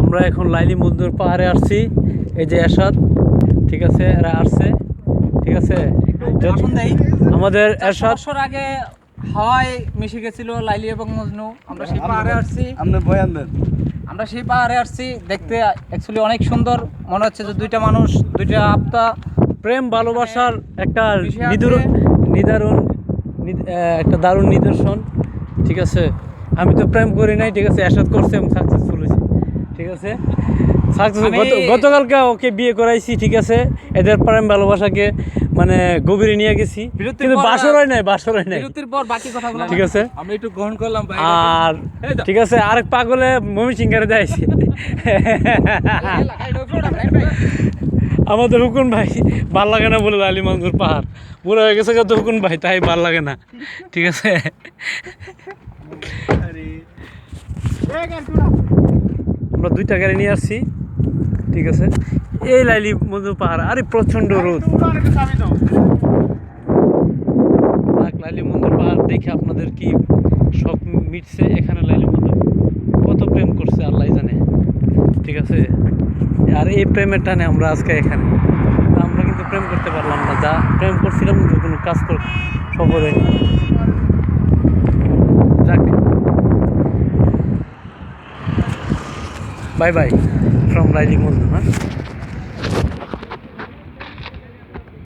আমরা এখন লাইলি মজনুর পাহাড়ে আসছি। এই যে এরশাদ, ঠিক আছে, এরা আসছে, ঠিক আছে। আমাদের এরশাদ আগে হাওয়ায় মিশে গেছিল লাইলি এবং মজনু। আমরা সেই পাহাড়ে আসছি, আমরা সেই পাহাড়ে আসছি দেখতে অ্যাকচুয়ালি অনেক সুন্দর মনে হচ্ছে যে দুইটা মানুষ, দুইটা আত্মা প্রেম ভালোবাসার একটা একটা দারুণ নিদর্শন, ঠিক আছে। আমি তো প্রেম করি নাই, ঠিক আছে, এরশাদ করছে এবং সাকসেসফুল হয়েছে, ঠিক আছে। গতকালকে ওকে বিয়ে করাইছি, ঠিক আছে। এদের প্রেম ভালোবাসাকে মানে গভীরে নিয়ে গেছি, কিন্তু বাসর হয় নাই, ঠিক আছে। আমি একটু গ্রহণ করলাম আর ঠিক আছে, আরেক পাগলে ময়মনসিংহে যাইছে আমাদের হুকুন ভাই ভাল লাগে না বলে লাইলি মজনুর পাহাড় বুড়ো হয়ে গেছে, কত হুকুন ভাই, তাই ভাল লাগে না, ঠিক আছে। আমরা 2টা গাড়ি নিয়ে আসছি, ঠিক আছে। এই লাইলি মজনুর পাহাড়, আরে প্রচন্ড রোদ। লাইলি মজনুর পাহাড় দেখে আপনাদের কি শখ মিটছে? এখানে লাইলি মজনু কত প্রেম করছে আল্লাহ জানে, ঠিক আছে। আর এই প্রেমের টানে আমরা আজকে এখানে। আমরা কিন্তু প্রেম করতে পারলাম না, যা প্রেম করছিলাম কিন্তু কোনো কাজ সফল হয়নি। যাক, bye buy from Laili Majnu. হ্যাঁ।